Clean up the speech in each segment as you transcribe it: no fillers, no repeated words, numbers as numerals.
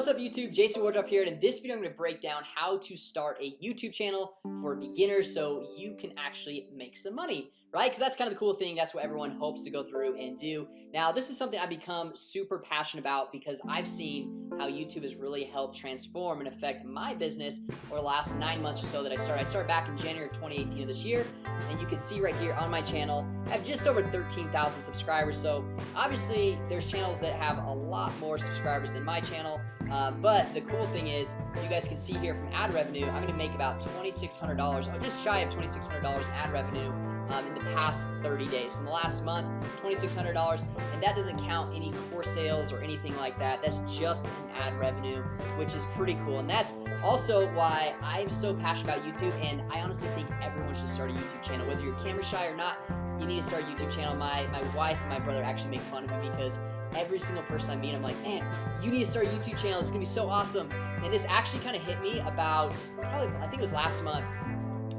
What's up YouTube? Jason Wardrop here, and in this video I'm going to break down how to start a YouTube channel for beginners so you can actually make some money, right? Because that's kind of the cool thing. That's what everyone hopes to go through and do. Now this is something I've become super passionate about because I've seen how YouTube has really helped transform and affect my business over the last 9 months or so that I started back in January of 2018 of this year. And you can see right here on my channel I have just over 13,000 subscribers. So obviously there's channels that have a lot more subscribers than my channel. But the cool thing is, you guys can see here from ad revenue, I'm going to make about $2,600, just shy of $2,600 in ad revenue in the past 30 days. So in the last month, $2,600, and that doesn't count any course sales or anything like that. That's just an ad revenue, which is pretty cool. And that's also why I'm so passionate about YouTube, and I honestly think everyone should start a YouTube channel. Whether you're camera shy or not, you need to start a YouTube channel. My wife and my brother actually make fun of me because every single person I meet, I'm like, man, you need to start a YouTube channel. It's gonna be so awesome. And this actually kind of hit me about, I think it was last month.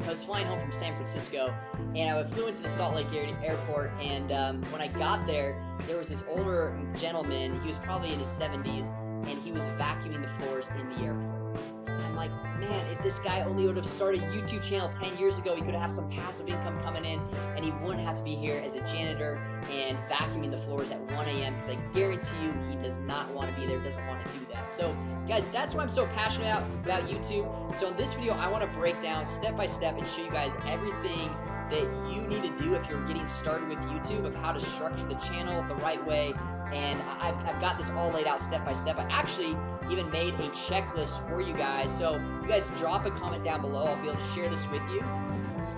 I was flying home from San Francisco, and I flew into the Salt Lake airport, and when I got there was this older gentleman. He was probably in his 70s, and he was vacuuming the floors in the airport. And I'm like, man, if this guy only would have started a YouTube channel 10 years ago, he could have some passive income coming in, and he wouldn't have to be here as a janitor and vacuuming the floors at 1 a.m. because I guarantee you he does not want to be there, doesn't want to do that. So guys, that's why I'm so passionate about YouTube. So in this video, I want to break down step by step and show you guys everything that you need to do if you're getting started with YouTube, of how to structure the channel the right way. And I've got this all laid out step by step. I actually even made a checklist for you guys. So you guys drop a comment down below. I'll be able to share this with you.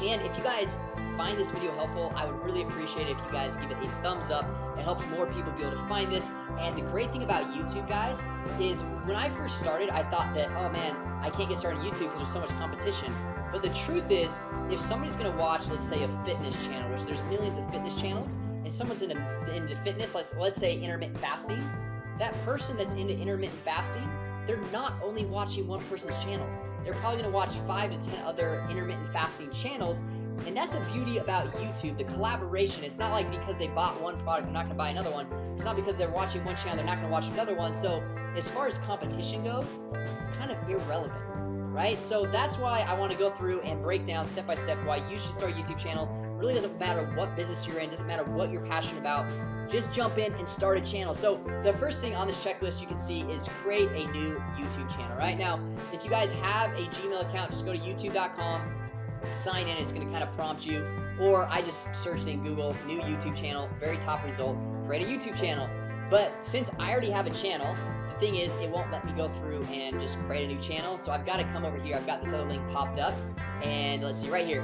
And if you guys find this video helpful, I would really appreciate it if you guys give it a thumbs up. It helps more people be able to find this. And the great thing about YouTube, guys, is when I first started, I thought that, oh man, I can't get started on YouTube because there's so much competition. But the truth is, if somebody's gonna watch, let's say, a fitness channel, which there's millions of fitness channels, and someone's into fitness, let's say intermittent fasting, that person that's into intermittent fasting, they're not only watching one person's channel. They're probably gonna watch 5 to 10 other intermittent fasting channels. And that's the beauty about YouTube, the collaboration. It's not like because they bought one product, they're not gonna buy another one. It's not because they're watching one channel, they're not gonna watch another one. So as far as competition goes, it's kind of irrelevant, right? So that's why I wanna go through and break down step by step why you should start a YouTube channel. It really doesn't matter what business you're in, doesn't matter what you're passionate about. Just jump in and start a channel. So the first thing on this checklist you can see is create a new YouTube channel. Right now, if you guys have a Gmail account, just go to youtube.com, sign in. It's going to kind of prompt you, or I just searched in Google, new YouTube channel, very top result, create a YouTube channel. But since I already have a channel, the thing is it won't let me go through and just create a new channel. So I've got to come over here. I've got this other link popped up, and let's see right here.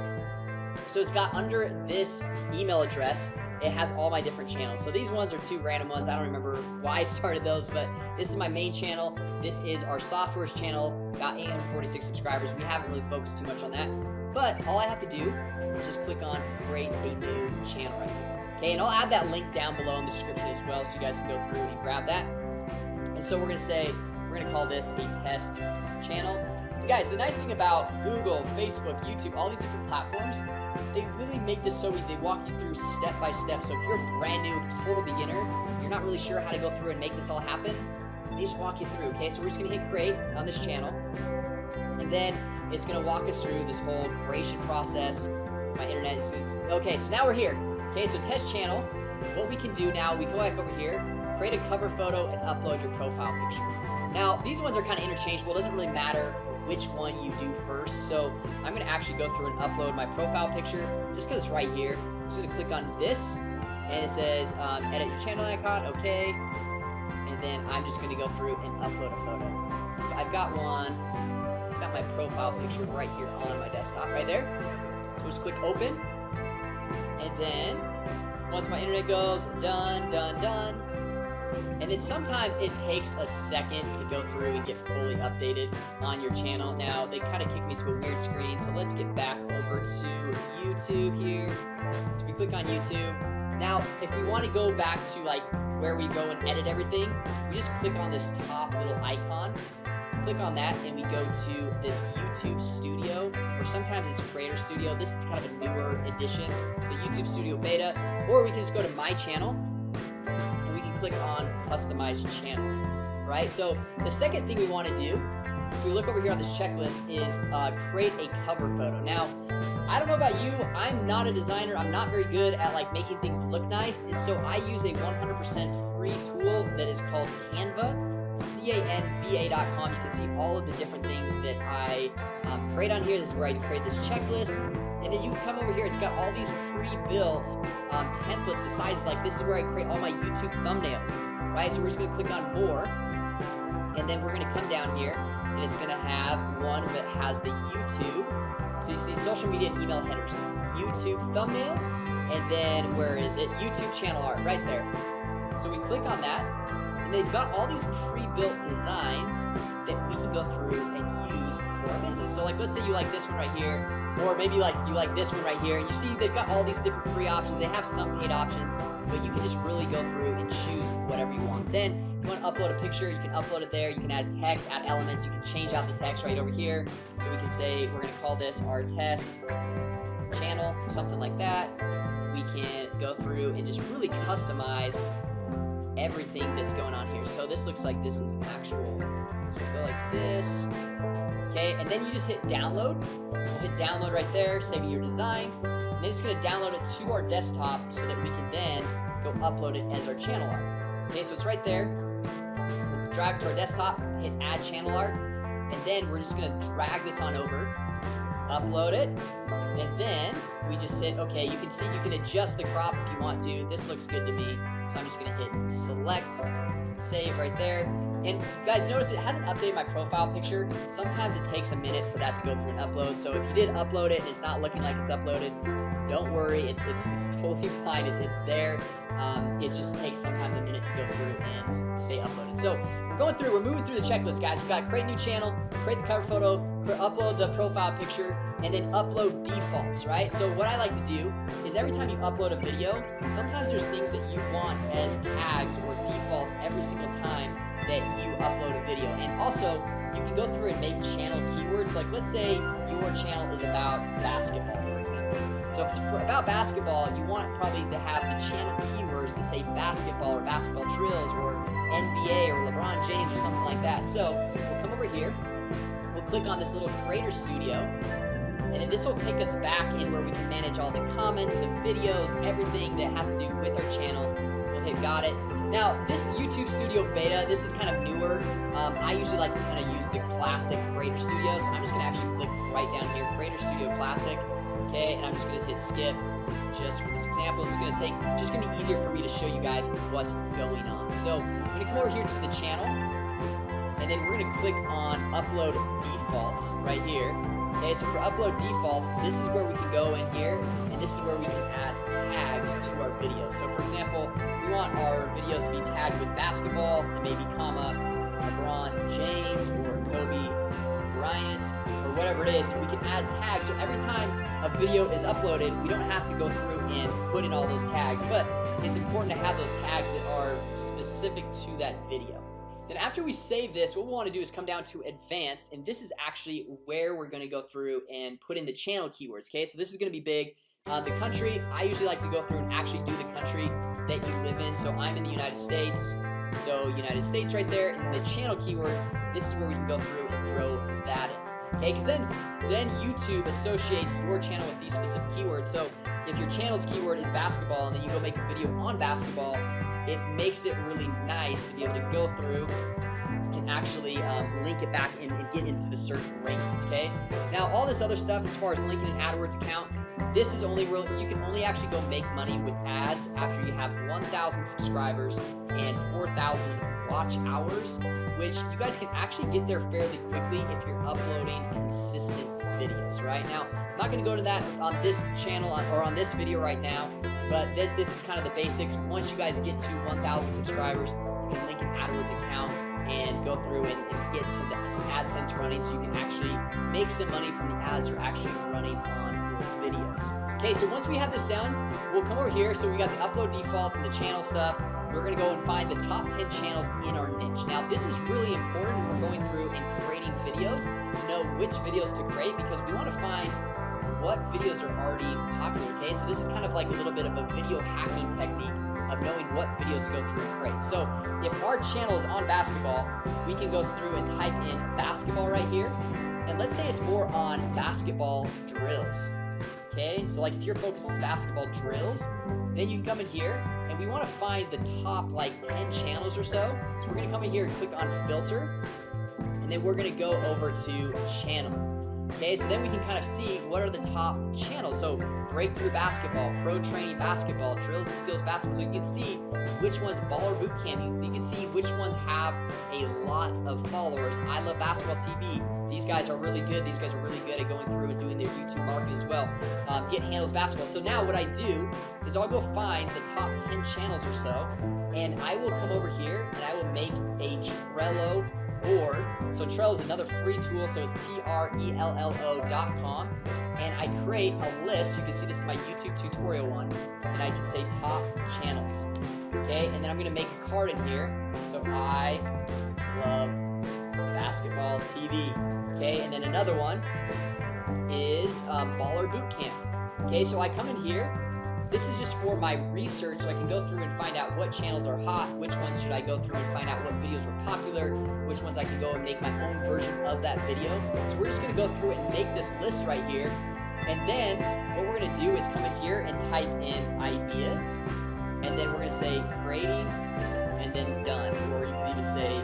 So it's got under this email address, it has all my different channels. So these ones are 2 random ones. I don't remember why I started those, but this is my main channel. This is our softwares channel, got 846 subscribers. We haven't really focused too much on that, but all I have to do is just click on create a new channel right here. Okay, and I'll add that link down below in the description as well, so you guys can go through and grab that. And so we're gonna call this a test channel. And guys, the nice thing about Google, Facebook, YouTube, all these different platforms, they really make this so easy. They walk you through step by step. So if you're a brand new, total beginner, you're not really sure how to go through and make this all happen, they just walk you through, okay? So we're just gonna hit create on this channel, and then it's gonna walk us through this whole creation process. My internet is, okay, so now we're here. Okay, so test channel. What we can do now, we go back over here, create a cover photo and upload your profile picture. Now, these ones are kind of interchangeable. It doesn't really matter which one you do first. So I'm gonna actually go through and upload my profile picture just because it's right here. I'm just gonna click on this, and it says edit your channel icon, okay. And then I'm just gonna go through and upload a photo. So I've got one, I've got my profile picture right here on my desktop, right there. So just click open, and then once my internet goes, done. And then sometimes it takes a second to go through and get fully updated on your channel. Now, they kind of kicked me to a weird screen, so let's get back over to YouTube here. So we click on YouTube. Now, if we want to go back to like where we go and edit everything, we just click on this top little icon. Click on that, and we go to this YouTube Studio, or sometimes it's Creator Studio. This is kind of a newer edition, so YouTube Studio Beta. Or we can just go to My Channel, and we can click on Customize Channel. right? So the second thing we want to do, if we look over here on this checklist, is create a cover photo. Now, I don't know about you, I'm not a designer. I'm not very good at like making things look nice, and so I use a 100% free tool that is called Canva. canva.com. You can see all of the different things that I create on here. This is where I create this checklist. And then you can come over here. It's got all these pre-built templates. The size, like this is where I create all my YouTube thumbnails, right? So we're just gonna click on more, and then we're gonna come down here, and it's gonna have one that has the YouTube. So you see social media and email headers, YouTube thumbnail, and then where is it? YouTube channel art right there. So we click on that, and they've got all these pre-built designs that we can go through and use for our business. So like, let's say you like this one right here, or maybe like you like this one right here, and you see they've got all these different free options. They have some paid options, but you can just really go through and choose whatever you want. Then you want to upload a picture, you can upload it there. You can add text, add elements. You can change out the text right over here. So we can say we're going to call this our test channel, something like that. We can go through and just really customize everything that's going on here. So this looks like this is actual. So we'll go like this. Okay, and then you just hit download. We'll hit download right there, saving your design. And then it's gonna download it to our desktop so that we can then go upload it as our channel art. Okay, so it's right there. We'll drag it to our desktop, hit add channel art, and then we're just gonna drag this on over, upload it, and then we just hit okay. You can see you can adjust the crop if you want to. This looks good to me, so I'm just gonna hit select, save right there. And you guys notice it hasn't updated my profile picture. Sometimes it takes a minute for that to go through and upload. So if you did upload it and it's not looking like it's uploaded, don't worry, it's totally fine. It's there. It just takes sometimes a minute to go through and stay uploaded. So we're moving through the checklist, guys. We've got create new channel, create the cover photo, upload the profile picture, and then upload defaults, right? So what I like to do is every time you upload a video, sometimes there's things that you want as tags or defaults every single time that you upload a video. And also, you can go through and make channel keywords. Like let's say your channel is about basketball, for example. So if it's about basketball, you want probably to have the channel keywords to say basketball or basketball drills or NBA or LeBron James or something like that. So we'll come over here, we'll click on this little creator studio, and then this will take us back in where we can manage all the comments, the videos, everything that has to do with our channel. We'll hit got it. Now, this YouTube Studio Beta, this is kind of newer. I usually like to kind of use the classic Creator Studio, so I'm just going to actually click right down here, Creator Studio Classic, okay, and I'm just going to hit skip just for this example. It's going to be easier for me to show you guys what's going on. So I'm going to come over here to the channel, and then we're going to click on Upload Defaults right here. Okay, so for Upload Defaults, this is where we can go in here, and this is where we can add tags to our videos. So for example, we want our videos to be tagged with basketball, and maybe comma, LeBron James, or Kobe Bryant, or whatever it is, and we can add tags. So every time a video is uploaded, we don't have to go through and put in all those tags, but it's important to have those tags that are specific to that video. Then after we save this, what we want to do is come down to advanced, and this is actually where we're going to go through and put in the channel keywords. Okay, so this is going to be big. The country, I usually like to go through and actually do the country that you live in. So I'm in the United States, so United States right there. And the channel keywords, this is where we can go through and throw that in. Okay, because then YouTube associates your channel with these specific keywords. So if your channel's keyword is basketball, and then you go make a video on basketball, it makes it really nice to be able to go through and actually link it back and get into the search rankings, okay? Now, all this other stuff as far as linking an AdWords account, this is only real. You can only actually go make money with ads after you have 1,000 subscribers and 4,000 watch hours, which you guys can actually get there fairly quickly if you're uploading consistent videos, right? Now, I'm not going to go to that on this channel or on this video right now, but this is kind of the basics. Once you guys get to 1,000 subscribers, you can link an AdWords account and go through and get some AdSense running, so you can actually make some money from the ads you're actually running on your videos. Okay, so once we have this done, we'll come over here. So we got the upload defaults and the channel stuff. We're going to go and find the top 10 channels in our niche. Now, this is really important when we're going through and creating videos to know which videos to create, because we want to find what videos are already popular, okay? So this is kind of like a little bit of a video hacking technique of knowing what videos to go through and create. So if our channel is on basketball, we can go through and type in basketball right here. And let's say it's more on basketball drills, okay? So like if your focus is basketball drills, then you can come in here and we want to find the top like 10 channels or so. So we're going to come in here and click on filter, and then we're going to go over to channel. Okay, so then we can kind of see what are the top channels. So breakthrough basketball, pro training basketball, drills and skills basketball. So you can see which ones, baller boot camp. You can see which ones have a lot of followers. I love basketball TV. These guys are really good. These guys are really good at going through and doing their YouTube marketing as well. Get handles basketball. So now what I do is I'll go find the top 10 channels or so, and I will come over here and I will make a Trello board. So Trello is another free tool, so it's Trello.com, and I create a list. You can see this is my YouTube tutorial one, and I can say top channels, okay? And then I'm gonna make a card in here, so I love basketball TV, okay? And then another one is baller boot camp, okay? So I come in here. This is just for my research, so I can go through and find out what channels are hot, which ones should I go through and find out what videos were popular, which ones I can go and make my own version of that video. So we're just gonna go through and make this list right here. And then what we're gonna do is come in here and type in ideas, and then we're gonna say grading, and then done, or you can even say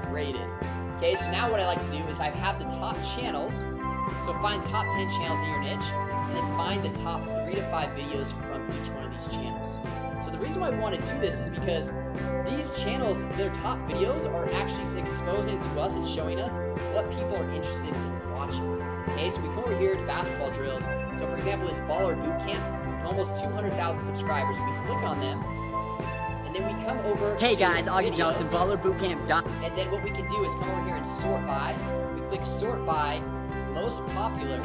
graded. Okay, so now what I like to do is I have the top channels, so find top 10 channels in your niche, and then find the top 3 to 5 videos from each one of these channels. So the reason why I want to do this is because these channels, their top videos are actually exposing to us and showing us what people are interested in watching. Okay, so we come over here to basketball drills. So for example, this baller boot camp, almost 200,000 subscribers. We click on them, and then we come over Hey to guys, Augie videos. Johnson, ballerbootcamp. And then what we can do is come over here and sort by. We click sort by most popular,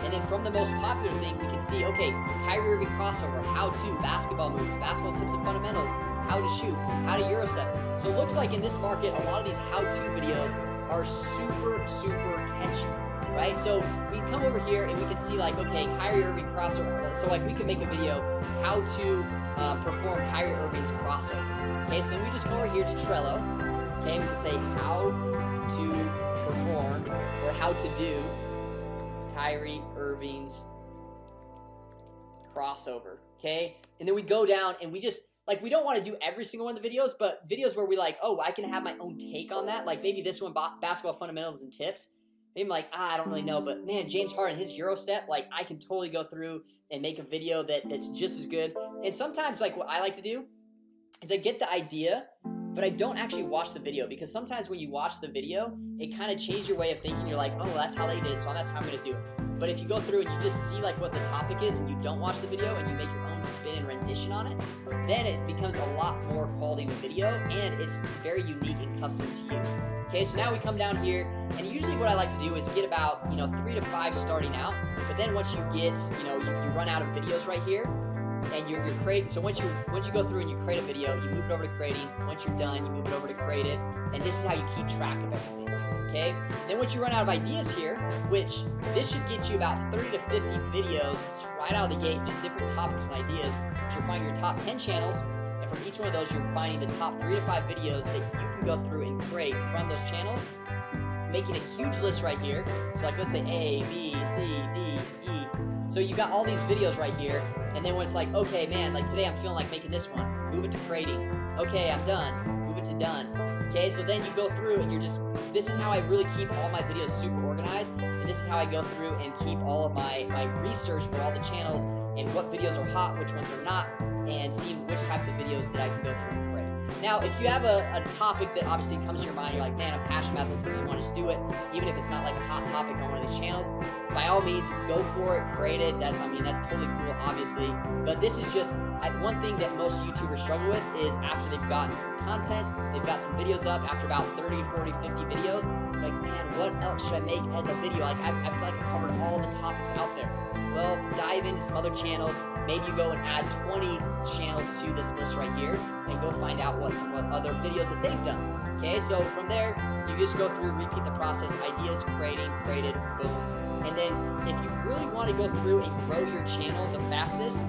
and then from the most popular thing, we can see, okay, Kyrie Irving crossover, how to, basketball moves, basketball tips and fundamentals, how to shoot, how to Euro step. So it looks like in this market, a lot of these how-to videos are super, super catchy, right? So we come over here and we can see like, okay, Kyrie Irving crossover. So like we can make a video, how to perform Kyrie Irving's crossover. Okay, so then we just come over here to Trello. Okay, we can say how to perform or how to do Kyrie Irving's crossover, okay? And then we go down and we just, like, we don't want to do every single one of the videos, but videos where we like, oh, I can have my own take on that. Like maybe this one, basketball fundamentals and tips. Maybe I'm like, I don't really know, but man, James Harden, his Euro step, like I can totally go through and make a video that's just as good. And sometimes like what I like to do is I get the idea, but I don't actually watch the video, because sometimes when you watch the video, it kind of changes your way of thinking. You're like, oh, well, that's how they did it, so that's how I'm gonna do it. But if you go through and you just see like what the topic is and you don't watch the video and you make your own spin and rendition on it, then it becomes a lot more quality in the video and it's very unique and custom to you. Okay, so now we come down here, and usually what I like to do is get about 3 to 5 starting out, but then once you get, you run out of videos right here, and you're creating. So once you go through and you create a video, you move it over to creating. Once you're done, you move it over to create it, and this is how you keep track of everything. Okay. Then once you run out of ideas here, which this should get you about 30 to 50 videos right out of the gate, just different topics and ideas. So you're finding your top 10 channels, and from each one of those, you're finding the top 3 to 5 videos that you can go through and create from those channels, making a huge list right here. So like let's say A, B, C, D, E. So you got all these videos right here, and then when it's like, okay, man, like today I'm feeling like making this one, move it to creating. Okay, I'm done, move it to done. Okay, so then you go through and this is how I really keep all my videos super organized, and this is how I go through and keep all of my research for all the channels and what videos are hot, which ones are not, and seeing which types of videos that I can go through and create. Now, if you have a topic that obviously comes to your mind, you're like, man, I'm passionate about this, I really want to just do it, even if it's not like a hot topic on one of these channels, by all means, go for it, create it. That's totally cool, obviously. But this is just one thing that most YouTubers struggle with is after they've gotten some content, they've got some videos up, after about 30, 40, 50 videos, like, man, what else should I make as a video? Like, I feel like I've covered all the topics out there. Well, dive into some other channels. Maybe you go and add 20 channels to this list right here and go find out what other videos that they've done. Okay, so from there, you just go through, repeat the process, ideas, created, boom, And then if you really want to go through and grow your channel the fastest,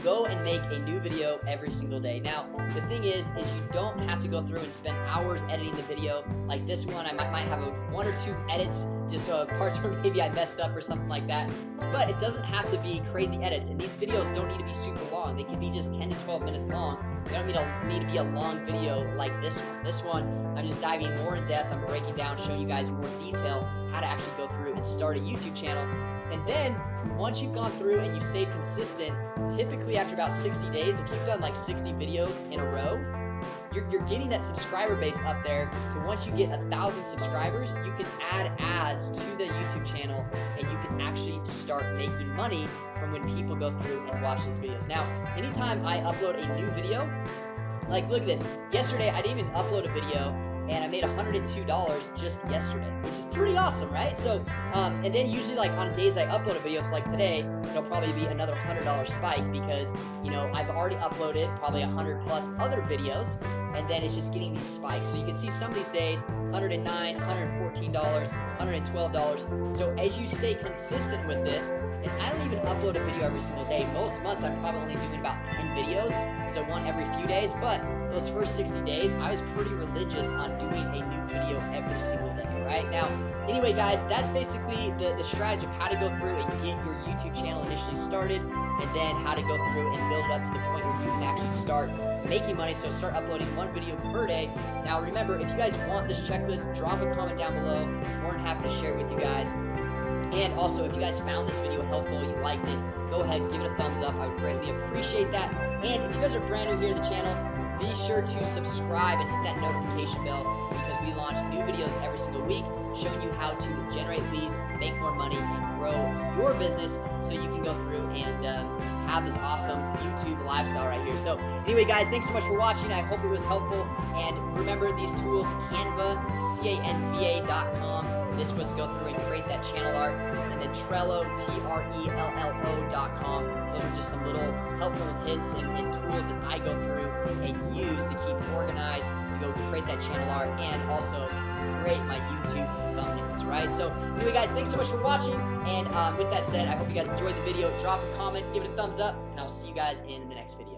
go and make a new video every single day. Now, the thing is you don't have to go through and spend hours editing the video. Like this one, I might have one or two edits, just parts where maybe I messed up or something like that. But it doesn't have to be crazy edits, and these videos don't need to be super long. They can be just 10 to 12 minutes long. They don't need to be a long video like this one. This one, I'm just diving more in depth. I'm breaking down, showing you guys in more detail how to actually go through and start a YouTube channel. And then once you've gone through and you've stayed consistent, typically after about 60 days, if you've done like 60 videos in a row, you're getting that subscriber base up there to once you get 1,000 subscribers, you can add ads to the YouTube channel and you can actually start making money from when people go through and watch those videos. Now, anytime I upload a new video, like look at this. Yesterday, I didn't even upload a video and I made $102 just yesterday, which is pretty awesome, right? So, and then usually like on days I upload a video, so like today, it'll probably be another $100 spike because, you know, I've already uploaded probably 100 plus other videos, and then it's just getting these spikes. So you can see some of these days, $109, $114, $112. So as you stay consistent with this, and I don't even upload a video every single day. Most months I'm probably only doing about 10 videos, so one every few days, but those first 60 days, I was pretty religious on doing a new video every single day, right? Now, anyway, guys, that's basically the strategy of how to go through and get your YouTube channel initially started, and then how to go through and build it up to the point where you can actually start making money. So start uploading one video per day. Now, remember, if you guys want this checklist, drop a comment down below. More than happy to share it with you guys. And also, if you guys found this video helpful, you liked it, go ahead and give it a thumbs up. I would greatly appreciate that. And if you guys are brand new here to the channel, be sure to subscribe and hit that notification bell, because we launch new videos every single week showing you how to generate leads, make more money, and grow your business so you can go through and have this awesome YouTube lifestyle right here. So anyway, guys, thanks so much for watching. I hope it was helpful. And remember these tools, Canva, canva.com. This was to go through and create that channel art. And then Trello, Trello.com. Those are just some little helpful hints and tools that I go through and use to keep organized, to go create that channel art, and also create my YouTube thumbnails, right? So anyway, guys, thanks so much for watching. And with that said, I hope you guys enjoyed the video. Drop a comment, give it a thumbs up, and I'll see you guys in the next video.